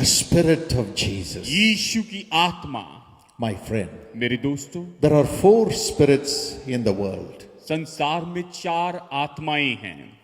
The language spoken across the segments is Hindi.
The Spirit of Jesus. यीशु की आत्मा। My friend, मेरे दोस्तों, there are 4 spirits in the world. संसार में 4 आत्माएं हैं।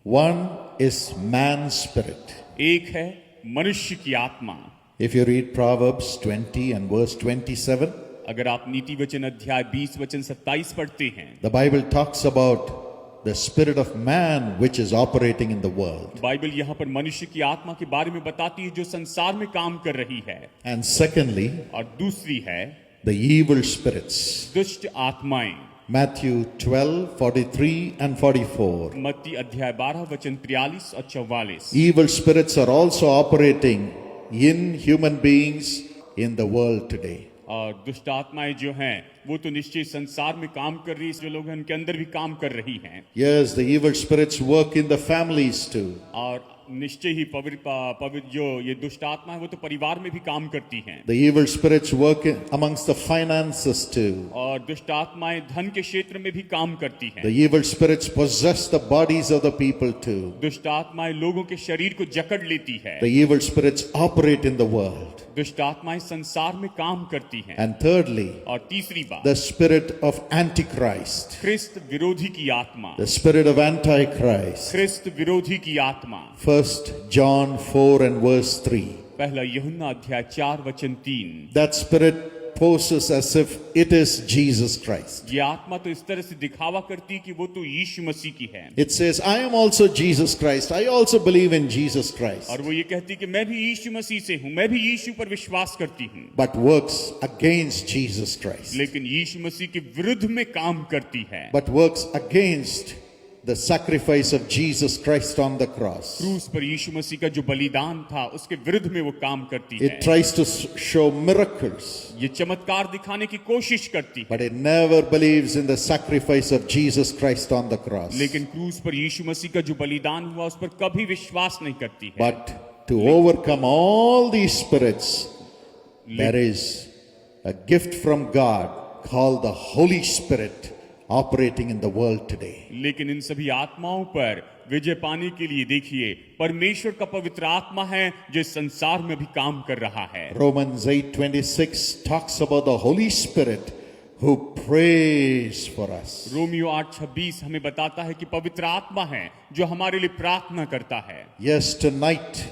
One is man's spirit. एक है मनुष्य की आत्मा। If you read Proverbs 20 and verse 27, अगर आप नीति वचन अध्याय 20 वचन 27 पढ़ते हैं, the Bible talks about the spirit of man which is operating in the world. Bible यहाँ पर मनुष्य की आत्मा के बारे में बताती है जो संसार में काम कर रही है। And secondly, और दूसरी है the evil spirits. दुष्ट आत्माएं। Matthew 12, 43 and 44. मत्ती अध्याय 12 वचन 43 और 44। Evil spirits are also operating in human beings in the world today. और दुष्ट आत्माएं जो हैं वो तो निश्चय संसार में काम कर रही है, जो लोग हैं उनके अंदर भी काम कर रही हैं। Yes, the evil spirits work in the families too. और निश्चय ही पवित्र जो ये दुष्ट आत्मा है वो तो परिवार में भी काम करती हैं। The evil spirits work amongst the finances too. और दुष्ट आत्माएं धन के क्षेत्र में भी काम करती हैं। The evil spirits possess the bodies of the people too. दुष्ट आत्माएं लोगों के शरीर को जकड़ लेती है। The evil spirits operate in the world. दुष्ट आत्माएं संसार में काम करती हैं। And thirdly, और तीसरी बात, the spirit of Antichrist. ख्रिस्त विरोधी की आत्मा। The spirit of Antichrist. ख्रिस्त विरोधी की आत्मा। 1 John 4 and verse 3. पहला यूहन्ना अध्याय 4 वचन 3। That spirit poses as if it is Jesus Christ. ये आत्मा तो इस तरह से दिखावा करती है कि वो तो यीशु मसीह की है। It says, I am also Jesus Christ. I also believe in Jesus Christ. और वो ये कहती है कि मैं भी यीशु मसीह से हूँ, मैं भी यीशु पर विश्वास करती हूँ। But works against Jesus Christ. लेकिन यीशु मसीह के विरुद्ध में काम करती है। But works against the sacrifice of Jesus Christ on the cross. क्रूस पर यीशु मसीह का जो बलिदान था उसके विरुद्ध में वो काम करती है। It tries to show miracles. ये चमत्कार दिखाने की कोशिश करती है। But it never believes in the sacrifice of Jesus Christ on the cross. लेकिन क्रूस पर यीशु मसीह का जो बलिदान हुआ उस पर कभी विश्वास नहीं करती है। But to overcome all these spirits, there is a gift from God called the Holy Spirit operating in the world today. लेकिन इन सभी आत्माओं पर विजय पाने के लिए देखिए परमेश्वर का पवित्र आत्मा है जो इस संसार में भी काम कर रहा है। Romans 8:26 talks about the Holy Spirit who prays for us. Romeo 8:26 हमें बताता है कि पवित्र आत्मा है जो हमारे लिए प्रार्थना करता है। Yes, tonight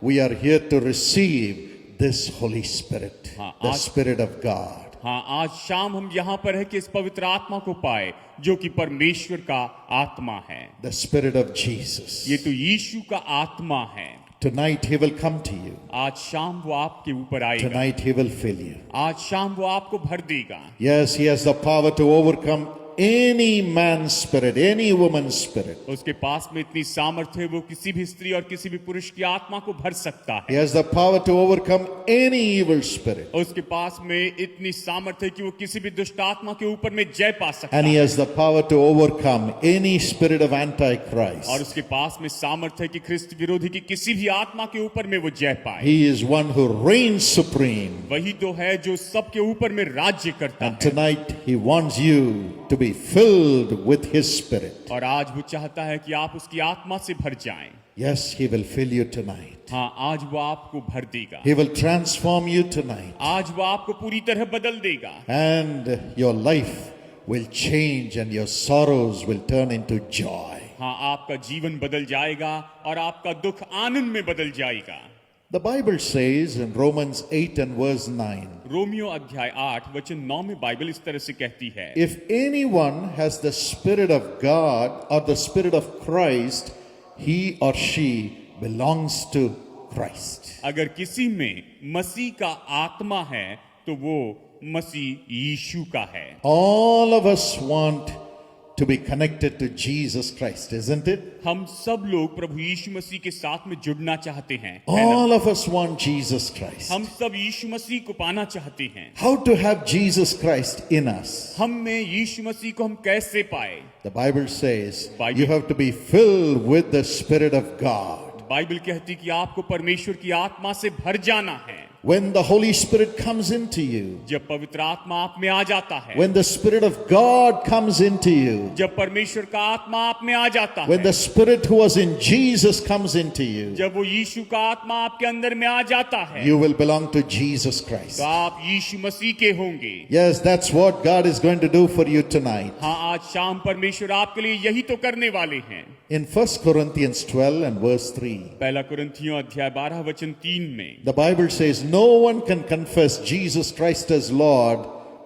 we are here to receive this Holy Spirit, the Spirit of God. हाँ, आज शाम हम यहाँ पर है कि इस पवित्र आत्मा को पाए जो कि परमेश्वर का आत्मा है। The Spirit of Jesus. ये तो यीशु का आत्मा है। Tonight he will come to you. आज शाम वो आपके ऊपर आएगा। Tonight he will fill you. आज शाम वो आपको भर देगा। Yes, he has the power to overcome any man's spirit, any woman's spirit. उसके पास में इतनी सामर्थ्य है वो किसी भी स्त्री और किसी भी पुरुष की आत्मा को भर सकता He है। has the power to overcome any evil spirit. उसके पास में इतनी सामर्थ्य है कि वो किसी भी दुष्ट आत्मा के ऊपर में जय पा सकता And he है। has the power to overcome any spirit of और Antichrist. उसके पास में सामर्थ्य है कि ख्रिस्त विरोधी की किसी भी आत्मा के ऊपर में वो जय पाए। He is one who reigns supreme. वही तो है जो सबके ऊपर में राज्य करता And है। tonight he wants you to be filled with his spirit. और आज वो चाहता है कि आप उसकी आत्मा से भर जाएं। Yes, he will fill you tonight. हाँ, आज वो आपको भर देगा। He will transform you tonight. आज वो आपको पूरी तरह बदल देगा। And your life will change and your sorrows will turn into joy. हाँ, आपका जीवन बदल जाएगा और आपका दुख आनंद में बदल जाएगा। The Bible says in Romans 8 and verse 9, Romeo अध्याय 8 वचन 9 में बाइबल इस तरह से कहती है, if anyone has the Spirit of God or the Spirit of Christ, he or she belongs to Christ. अगर किसी में मसीह का आत्मा है तो वो मसीह यीशु का है। All of us want to be connected to Jesus Christ, isn't it? हम सब लोग प्रभु यीशु मसीह के साथ में जुड़ना चाहते हैं, है ना? All of us want Jesus Christ. हम सब यीशु मसीह को पाना चाहते हैं। How to have Jesus Christ in us? हम में यीशु मसीह को हम कैसे पाए? The Bible says Bible- you have to be filled with the Spirit of God. Bible कहती कि आपको परमेश्वर की आत्मा से भर जाना है। when the Holy Spirit comes into you, जब पवित्र आत्मा आप में आ जाता है, when the Spirit of God comes into you, जब परमेश्वर का आत्मा आप में आ जाता when है, the Spirit who was in Jesus comes into you, जब वो यीशु का आत्मा आपके अंदर में आ जाता है, you will belong to Jesus Christ. तो आप यीशु मसीह के होंगे। Yes, that's what God is going to do for you tonight. हाँ, आज शाम परमेश्वर आपके लिए यही तो करने वाले हैं। In 1 Corinthians 12 and verse 3, पहला कुरिन्थियों अध्याय 12 वचन 3 में the Bible says, no one can confess Jesus Christ as Lord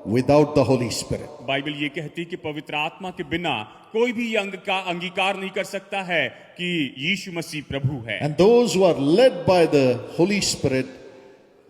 without the Holy Spirit. Bible ये कहती है कि पवित्र आत्मा के बिना कोई भी ये अंगीकार नहीं कर सकता है कि यीशु मसीह प्रभु है। And those who are led by the Holy Spirit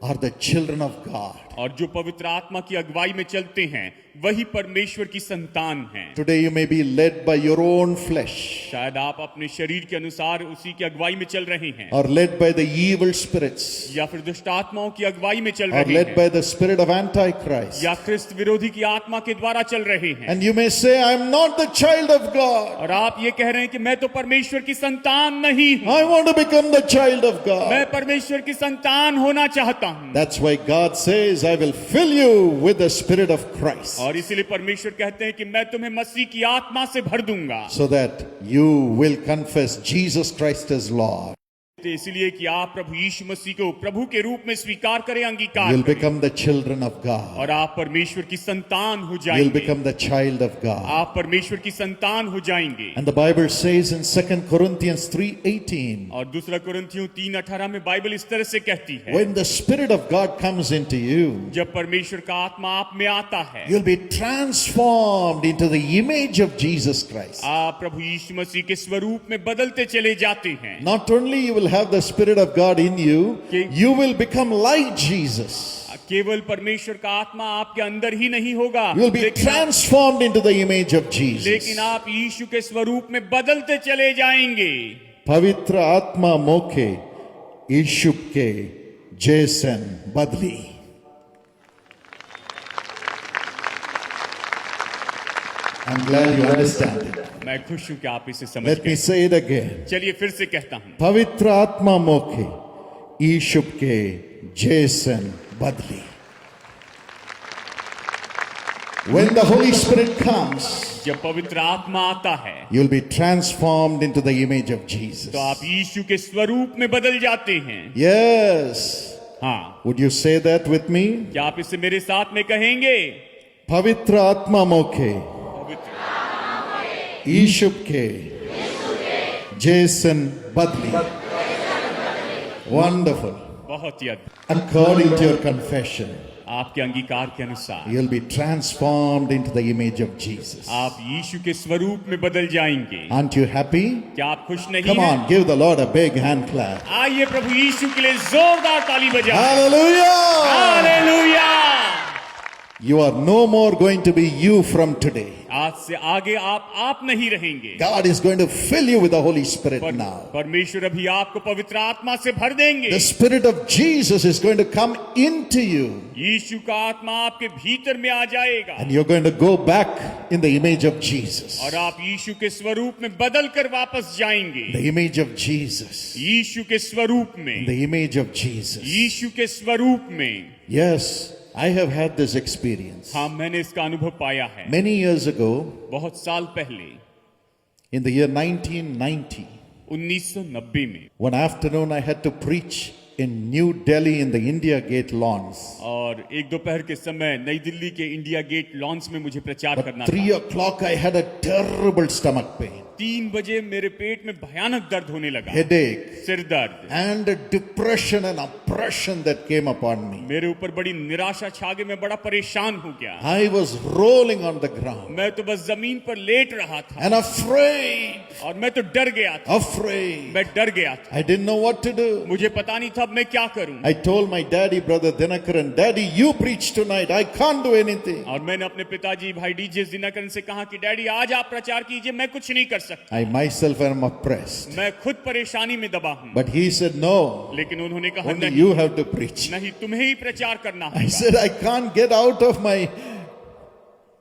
are the children of God. और जो पवित्र आत्मा की अगुवाई में चलते हैं वही परमेश्वर की संतान हैं। Today you may be led by your own flesh, शायद आप अपने शरीर के अनुसार उसी की अगुवाई में चल रहे हैं, or led by the evil spirits, या फिर दुष्ट आत्माओं की अगुवाई में चल or रहे led हैं, by the spirit of Antichrist. या ख्रिस्त विरोधी की आत्मा के द्वारा चल रहे हैं। And you may say, I am not the child of God. और आप ये कह रहे हैं कि मैं तो परमेश्वर की संतान नहीं हूं, I want to become the child of God. मैं परमेश्वर की संतान होना चाहता हूं। That's why God says, I will fill you with the Spirit of Christ, और इसीलिए परमेश्वर कहते हैं कि मैं तुम्हें मसीह की आत्मा से भर दूंगा, so that you will confess Jesus Christ as Lord. इसीलिए कि आप प्रभु यीशु मसीह को प्रभु के रूप में स्वीकार करें, अंगीकार You'll करें, become the children of God. और आप परमेश्वर की संतान हो You'll जाएंगे, become the child of God. आप परमेश्वर की संतान हो जाएंगे। And the Bible says in 2 Corinthians 3:18, और दूसरा कुरिन्थियों 3:18 में बाइबल इस तरह से कहती है, when the Spirit of God comes into you, जब परमेश्वर का आत्मा आप में आता है, you'll be transformed into the image of Jesus Christ. आप प्रभु यीशु मसीह के स्वरूप में बदलते चले जाते हैं। Not only you will have the Spirit of God in you, you will become like Jesus. केवल परमेश्वर का आत्मा आपके अंदर ही नहीं होगा, You will be transformed into the image of Jesus. लेकिन आप यीशु के स्वरूप में बदलते चले जाएंगे। पवित्र आत्मा मोखे यीशु के जैसन बदली। I'm glad you understand it. मैं खुश हूं कि आप इसे समझ Let me गए। say it again. चलिए फिर से कहता हूं, पवित्र आत्मा मोखे यीशु के जैसन बदली। When the Holy Spirit comes, जब पवित्र आत्मा आता है you'll be transformed into the image of Jesus. तो आप यीशु के स्वरूप में बदल जाते हैं। Yes. हाँ, Would you say that with me? क्या आप इसे मेरे साथ में कहेंगे? पवित्र आत्मा मोखे यीशु के जैसन बदली। Wonderful. बहुत ही अद्भुत। According to your confession, आपके अंगीकार के अनुसार you'll be transformed into the image of Jesus. आप यीशु के स्वरूप में बदल जाएंगे। Aren't you happy? क्या आप खुश नहीं Come हैं? on, give the Lord a big hand clap. आइए प्रभु यीशु के लिए जोरदार ताली बजाएं। Hallelujah! Hallelujah! You are no more going to be you from today. आज से आगे आप नहीं रहेंगे। God is going to fill you with the Holy Spirit now. परमेश्वर अभी आपको पवित्र आत्मा से भर देंगे। The Spirit of Jesus is going to come into you, यीशु का आत्मा आपके भीतर में आ जाएगा, and you're going to go back in the image of Jesus. और आप यीशु के स्वरूप में बदल कर वापस जाएंगे। The image of Jesus. यीशु के स्वरूप में, The image of Jesus. यीशु के स्वरूप में। Yes, I have had this experience. हाँ, मैंने इसका अनुभव पाया है। Many years ago, बहुत साल पहले in the year 1990, 1990 में, one afternoon I had to preach in New Delhi in the India Gate lawns. और एक दोपहर के समय नई दिल्ली के इंडिया गेट लॉन्स में मुझे प्रचार But करना 3 था। o'clock I had a terrible stomach pain, 3 बजे मेरे पेट में भयानक दर्द होने लगा, headache, सिर दर्द, and a depression and oppression that came upon me. मेरे ऊपर बड़ी निराशा छा गई, मैं बड़ा परेशान हो गया। I was rolling on the ground मैं तो बस जमीन पर लेट रहा था, and afraid, और मैं तो डर गया था, afraid. मैं डर गया था। I didn't know what to do. मुझे पता नहीं था अब मैं क्या करूं। I told my daddy, brother Dinakaran, Daddy, you preach tonight. I can't do anything. और मैंने अपने पिताजी भाई डीजे दिनकरन से कहा कि डैडी आज आप प्रचार कीजिए, मैं कुछ नहीं कर सकता, I myself am oppressed. मैं खुद परेशानी में दबा हूं। But he said, no, लेकिन उन्होंने कहा only नहीं, you have to preach. नहीं, तुम्हें ही प्रचार करना I होगा। said, I can't get out of my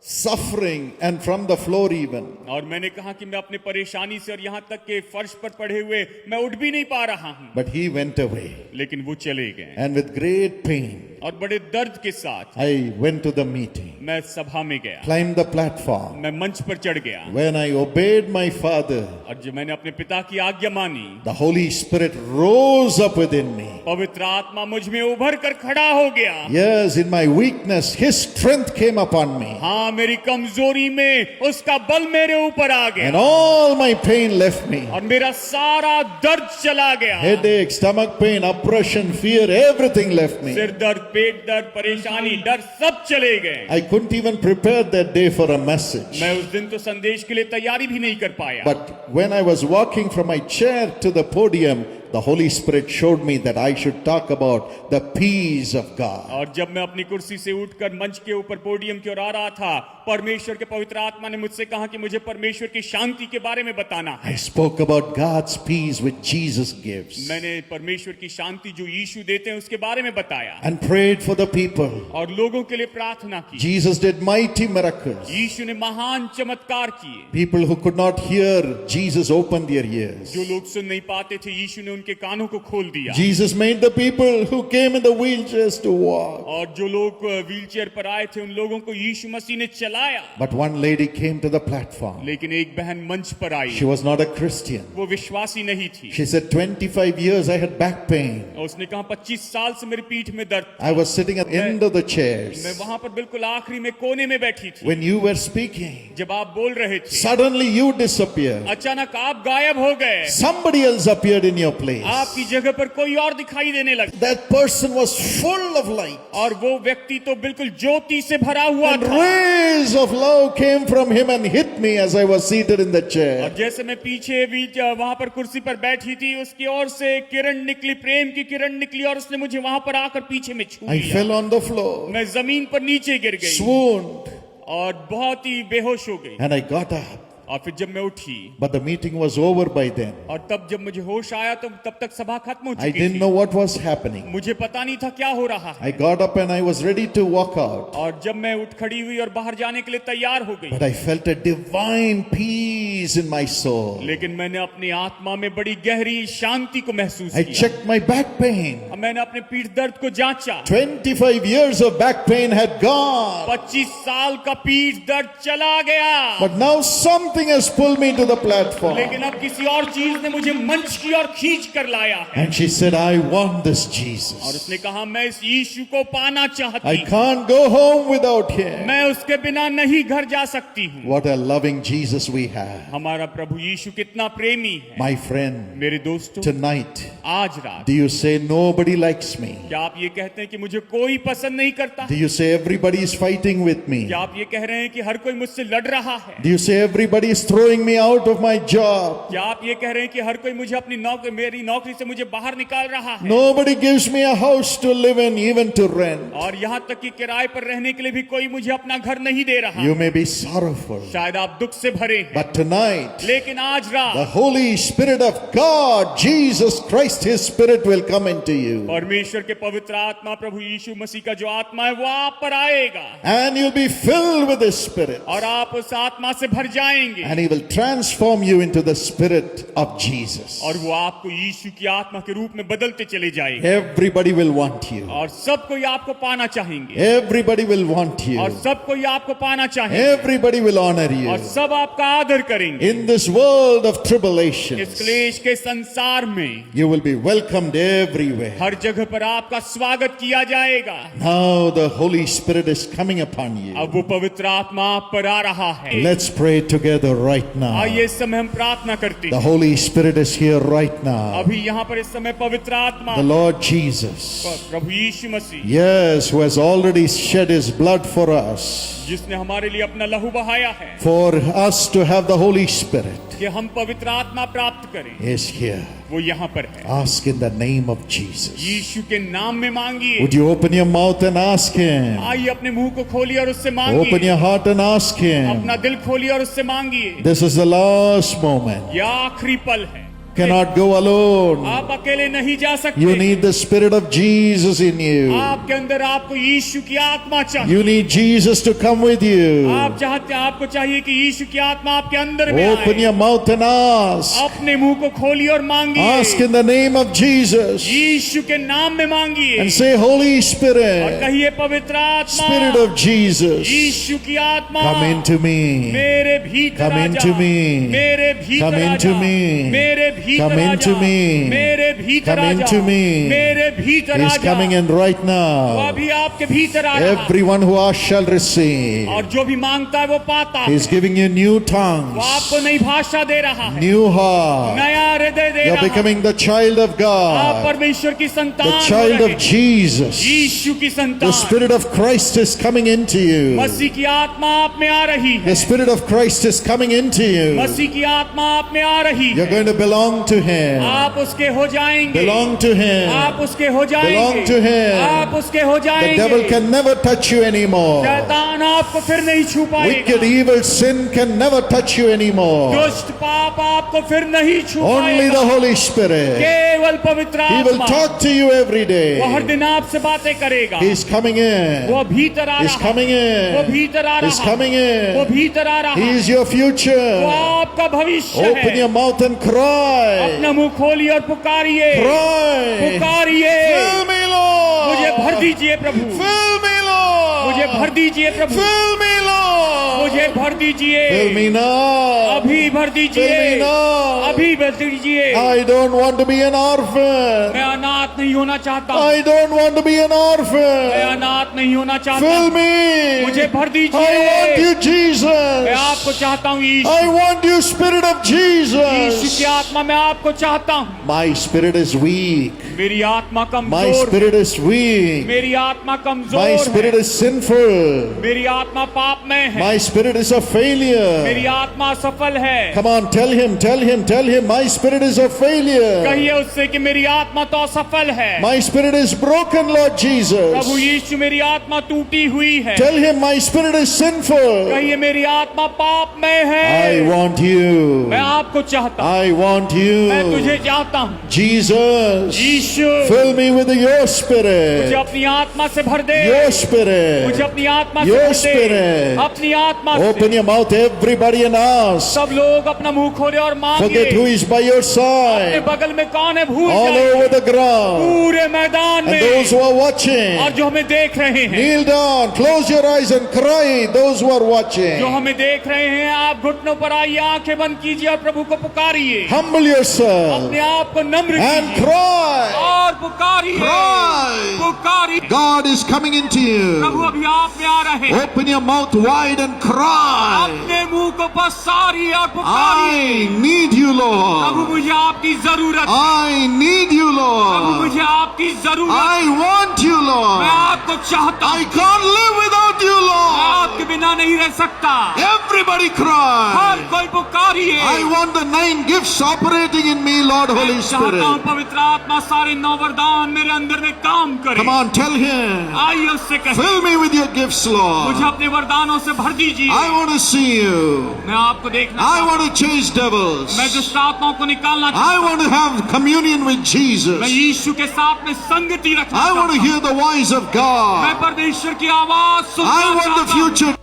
suffering, and from the floor even. और मैंने कहा कि मैं अपने परेशानी से और यहाँ तक के फर्श पर पड़े हुए मैं उठ भी नहीं पा रहा हूँ, But he went away. लेकिन वो चले गए And with great pain, और बड़े दर्द के साथ I went to the meeting, मैं सभा में गया, climbed the platform. मैं मंच पर चढ़ गया When I obeyed my father, और जब मैंने अपने पिता की आज्ञा मानी, the Holy Spirit rose up within me. पवित्र आत्मा मुझ में उभर कर खड़ा हो गया। Yes, in my weakness, His strength came upon me. हाँ, मेरी कमजोरी में उसका बल मेरे ऊपर आ And गया all my pain left me. और मेरा सारा दर्द चला गया। Headache, stomach pain, oppression, fear, everything left me. सिर दर्द, पेट दर्द, परेशानी, डर सब चले गए। I couldn't even prepare that day for a message. मैं उस दिन तो संदेश के लिए तैयारी भी नहीं कर पाया। But when I was walking from my chair to the podium, the Holy Spirit showed me that I should talk about the peace of God. और जब मैं अपनी कुर्सी से उठकर मंच के ऊपर पोडियम की ओर आ रहा था, परमेश्वर के पवित्र आत्मा ने मुझसे कहा कि मुझे परमेश्वर की शांति के बारे में बताना है। I spoke about God's peace which Jesus gives मैंने परमेश्वर की शांति जो यीशु देते हैं उसके बारे में बताया and prayed for the people. और लोगों के लिए प्रार्थना की। Jesus did mighty miracles. यीशु ने महान चमत्कार किए। People who could not hear, Jesus opened their ears. जो लोग सुन नहीं पाते थे, यीशु ने उनके कानों को खोल दिया। Jesus made the people who came in the wheelchairs to walk. और जो लोग व्हीलचेयर पर आए थे, उन लोगों को यीशु मसीह ने चलाया। But one lady came to the platform. लेकिन एक बहन मंच पर आई, She was not a Christian. वो विश्वासी नहीं थी। She said, 25 years I had back pain. और उसने कहा 25 साल से मेरी पीठ में दर्द था। I was sitting at the end of the मैं chairs. वहां पर बिल्कुल आखिरी में कोने में बैठी थी। When you were speaking, जब आप बोल रहे थे, suddenly you disappeared. अचानक आप गायब हो गए। Somebody else appeared in your place. आपकी जगह पर कोई और दिखाई देने लगा That person was full of light. और वो व्यक्ति तो बिल्कुल ज्योति से भरा हुआ And था। rays of love came from him and hit me as I was seated in the और chair. जैसे मैं पीछे भी वहां पर कुर्सी पर बैठी थी, उसकी ओर से किरण निकली, प्रेम की किरण निकली और उसने मुझे वहां पर आकर पीछे में छू I लिया। fell on the floor, मैं जमीन पर नीचे गिर गई swooned, और बहुत ही बेहोश हो गई। and I got up. और फिर जब मैं उठी But the meeting was over by then. और तब जब मुझे होश आया तो तब तक सभा खत्म हो I चुकी didn't थी। know what was happening. मुझे पता नहीं था क्या हो रहा है। I got up and I was ready to walk out. और जब मैं उठ खड़ी हुई और बाहर जाने के लिए तैयार हो गई, But I felt a divine peace in my soul. लेकिन मैंने अपनी आत्मा में बड़ी गहरी शांति को महसूस I किया। checked my back pain. और मैंने अपने पीठ दर्द को जांचा। 25 years of back pain had gone. 25 साल का पीठ दर्द चला गया। But now something has pulled me to the platform. लेकिन अब किसी और चीज ने मुझे मंच की ओर खींच कर लाया है। And she said, I want this और Jesus. उसने कहा, मैं इस यीशु को पाना चाहती I हूँ। can't go home without him. मैं उसके बिना नहीं घर जा सकती हूँ। What a loving Jesus we have. हमारा प्रभु यीशु कितना प्रेमी है। My friend, मेरे दोस्तों, tonight, आज रात do you say nobody likes me? क्या आप ये कहते हैं कि मुझे कोई पसंद नहीं करता? Do you say everybody is fighting with me? क्या आप ये कह रहे हैं कि हर कोई मुझसे लड़ रहा है? Do you say everybody is throwing me out of my job? क्या आप ये कह रहे हैं कि हर कोई मुझे अपनी मेरी नौकरी से मुझे बाहर निकाल रहा है? Nobody gives me a house to live in, even to rent. और यहाँ तक कि किराए पर रहने के लिए भी कोई मुझे अपना घर नहीं दे रहा। You may be sorrowful, शायद आप दुख से भरे हैं, but tonight, लेकिन आज रात the Holy Spirit of God, Jesus Christ, His Spirit will come into you. परमेश्वर के पवित्र आत्मा प्रभु यीशु मसीह का जो आत्मा है वो आप पर आएगा And you'll be filled with His Spirit. और आप उस आत्मा से भर जाएंगे And He will transform you into the Spirit of Jesus. और वो आपको यीशु की आत्मा के रूप में बदलते चले जाएंगे Everybody will want you. और सब कोई आपको पाना चाहेंगे Everybody will want you. और सब कोई आपको पाना चाहेंगे Everybody will honor you. और सब आपका आदर करेंगे। In this world of इस tribulations, क्लेश के संसार में you will be welcomed everywhere. हर जगह पर आपका स्वागत किया जाएगा। Now the Holy Spirit is coming upon you. अब वो पवित्र आत्मा आप पर आ रहा है। Let's pray together right now. आइए इस समय हम प्रार्थना करते The हैं। Holy Spirit is here right now. अभी यहाँ पर इस समय पवित्र आत्मा The Lord Jesus, Prabhu Yeshu Masih, yes, who has already shed His blood for us, जिसने हमारे लिए अपना लहू बहाया है for us to have the Holy Spirit, कि हम पवित्र आत्मा प्राप्त करें, is here. वो यहाँ पर है। Ask in the name of Jesus. यीशु के नाम में मांगिए। Would you open your mouth and ask Him? आइए अपने मुंह को खोलिए और उससे Open मांगिए। your heart and ask Him. अपना दिल खोलिए और उससे मांगिए। This is the last moment. यह आखिरी पल है। cannot go alone. आप अकेले नहीं जा सकते। You need the Spirit of Jesus in you. आपके अंदर आपको यीशु की आत्मा चाहिए। You need Jesus to come with you. आप चाहते, आपको चाहिए कि यीशु की आत्मा आपके अंदर में Open आए। your mouth and ask. अपने मुंह को खोलिए और मांगिए। Ask in the name of Jesus. यीशु के नाम में मांगिए And say, Holy और Spirit, कहिए, पवित्र आत्मा, Spirit of Jesus, यीशु की आत्मा, come into me. मेरे भीतर Come आ into जा, me. मेरे भीतर Come आ into जा, me. मेरे भीतर Come आ into जा, me. मेरे भीतर Come आ जा, into me. मेरे भीतर आ He's जा। coming in right वो now. अभी आपके भीतर आ रहा है। Everyone who asks shall receive. और जो भी मांगता है वो पाता है। He's giving you new वो tongues, आपको नई भाषा दे रहा है, new heart. नया हृदय दे You're रहा है। becoming the child of आप God, परमेश्वर की संतान the हो child रहे of Jesus. हैं। यीशु की The संतान। Spirit of Christ is coming into you. मसीह की आत्मा आप में आ रही है। The Spirit of Christ is coming into you. मसीह की आत्मा आप में आ रही You're है। going to belong to Him. आप उसके हो जाएंगे। Belong to Him. आप उसके हो जाएंगे। Belong to Him. आप उसके हो The जाएंगे। devil can never touch you anymore. शैतान आपको फिर नहीं छू Wicked, पाएगा। evil sin can never touch you anymore. दुष्ट पाप आपको फिर नहीं छू Only the पाएगा। Holy Spirit. केवल पवित्र He will आत्मा talk to you every वो हर day. दिन आपसे बातें करेगा। He's coming in. वो भीतर आ He's रहा coming है। वो in. भीतर आ He's रहा coming है। वो in. भीतर आ रहा He है। is your वो future. आपका भविष्य Open है। your mouth and cry. अपना मुंह खोलिए और पुकारिए। Cry. पुकारिए। Fill me, Lord. मुझे भर दीजिए प्रभु। Fill me, Lord. मुझे भर दीजिए प्रभु। Fill me, Lord. मुझे भर दीजिए। Fill me now. अभी भर दीजिए। Fill me now. अभी भर दीजिए। I don't want to be an orphan. मैं अनाथ नहीं होना चाहता। I don't want to be an मैं orphan. अनाथ नहीं होना चाहता। Fill me. मुझे भर I want दीजिए। you, मैं Jesus. आपको चाहता हूँ यीशु। I want you, Spirit of Yeshu Jesus. की आत्मा मैं आपको चाहता हूँ। My spirit is weak. मेरी आत्मा My कमजोर है। spirit is weak. मेरी आत्मा कमजोर My है। spirit is sinful. मेरी आत्मा पाप में है। My spirit is a मेरी failure. आत्मा सफल है। Come on, tell him, tell him, tell him. My spirit is a failure. कहिए उससे कि मेरी आत्मा तो असफल है। My spirit is broken, Lord Prabhu Jesus. यीशु मेरी आत्मा टूटी हुई है। Tell him my spirit is sinful. कहिए मेरी आत्मा पाप में है। I want you. मैं आपको चाहता हूँ। I want मैं you. तुझे चाहता हूँ। Jesus, Yeshu fill me with your मुझे spirit. अपनी आत्मा से भर दे। Your मुझे spirit. अपनी आत्मा से Your भर दे। spirit. अपनी आत्मा Open से। your mouth, everybody, and ask. सब लोग अपना मुंह खोले और मांगे। Forget who is by your अपने side. बगल में कौन है भूल All जाइए। over the ground. पूरे मैदान And those में who are watching, और जो हमें देख रहे हैं, kneel down, close your eyes and cry. Those who are जो watching, हमें देख रहे हैं, आप घुटनों पर आइए, आंखें बंद कीजिए और प्रभु को पुकारिए। humble yourself अपने आप को नम्र and कीजिए cry. और पुकारिए। Cry. पुकारिए। God is coming into Prabhu you. अभी आप में आ रहे हैं। Open your mouth wide and cry. अपने मुंह को पसारिए और पुकारिए। I need you, Prabhu Lord. मुझे आपकी जरूरत है। I need you, Prabhu Lord. मुझे आपकी जरूरत है। I want you, मैं Lord. आपको चाहता I हूँ। can't live without you, मैं Lord. आपके बिना नहीं रह सकता। Everybody हर cry. कोई पुकारिए। I want the 9 gifts operating in me, Lord Holy मैं चाहता हूँ Spirit. पवित्र आत्मा सारे 9 वरदान मेरे अंदर में काम करे। Come on, tell him. आइए उससे कहें, Fill me with your gifts, मुझे Lord. अपने वरदानों से भर दीजिए। I want to see you. मैं आपको देखना I चाहता हूँ। want to chase devils. मैं दुष्ट आत्माओं को निकालना I चाहता हूँ। want to have communion with मैं Jesus. यीशु के साथ में संगति रखना I want to चाहता हूँ। hear the voice of मैं God. परमेश्वर की आवाज I सुनना want the चाहता हूँ। future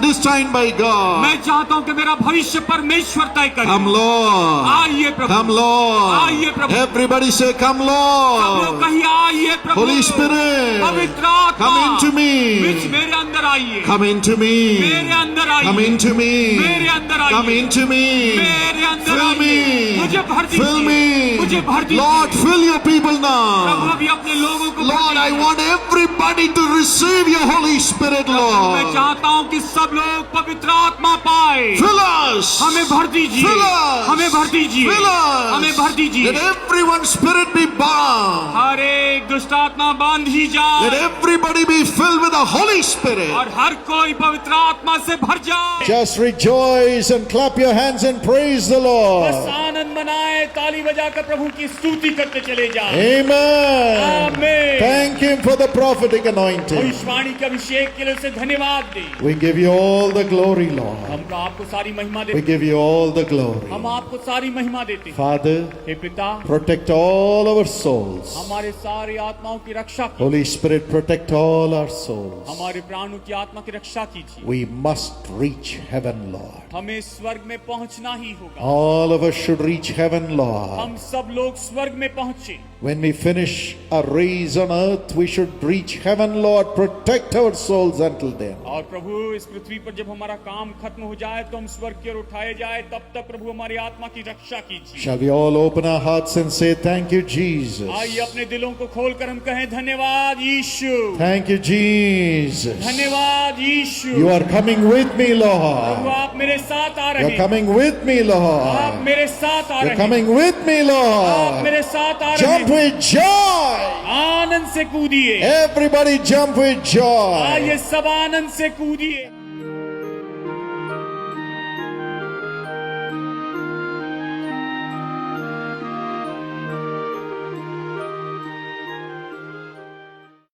designed by God. मैं चाहता हूँ कि मेरा भविष्य परमेश्वर तय करे। Come, Lord. आइए प्रभु। Come, Lord. आइए प्रभु। Everybody say, Come, सब लोग Lord. कहिए आइए प्रभु। Holy Spirit, पवित्र आत्मा come into बीच me. मेरे अंदर आइए। Come into me. मेरे अंदर आइए। Come into me. मेरे अंदर आइए। Come into me. मेरे अंदर Fill आइए। me. मुझे भर दीजिए। Fill me. मुझे भर दीजिए। Lord, fill your people Prabhu now. अभी अपने लोगों को भर Lord, I दीजिए। want everybody to receive your Holy Spirit, मैं Lord. चाहता हूँ कि सब लोग पवित्र आत्मा पाए। Fill us. हमें भर दीजिए। Fill us. हमें भर दीजिए। Fill us. हमें भर दीजिए। Let everyone's spirit be bound. हर एक दुष्ट आत्मा बांध ही Let जाए everybody be filled with the Holy Spirit. और हर कोई पवित्र आत्मा से भर जाए। Just rejoice and clap your hands and praise the बस Lord. आनंद मनाए, आए ताली बजाकर प्रभु की स्तुति करते चले जाए। Amen. Amen. Thank Him for the prophetic anointing. भविष्यवाणी के अभिषेक के लिए उसे धन्यवाद दे। We give you all the glory, Lord. हम आपको सारी महिमा We देते give you all the glory. हम आपको सारी महिमा देते हैं। Father, हे पिता, protect all our souls. हमारे सारी आत्माओं की रक्षा कीजिए। Holy Spirit, protect all our souls. हमारे प्राणों की आत्मा की रक्षा कीजिए। We must reach heaven, Lord. हमें स्वर्ग में पहुंचना ही होगा। All of us should reach heaven, Lord. हम सब लोग स्वर्ग में पहुंचे। When we finish our race on earth, we should reach heaven, Lord. Protect our souls until then. और प्रभु इस पृथ्वी पर जब हमारा काम खत्म हो जाए तो हम स्वर्ग की ओर उठाए जाए, तब तक प्रभु हमारी आत्मा की रक्षा कीजिए। Shall we all open our hearts and say, Thank you, Jesus. आइए अपने दिलों को खोलकर हम कहें धन्यवाद यीशु। Thank you, Jesus. धन्यवाद यीशु। You are coming with me, Prabhu Lord. आप मेरे साथ आ रहे You're हैं। coming with me, आप Lord. मेरे साथ आ You're रहे हैं। coming with me, आप Lord. मेरे साथ आ रहे Jump हैं। with joy. आनंद से कूदिए। Everybody jump with joy. आइए सब आनंद से कूदिए।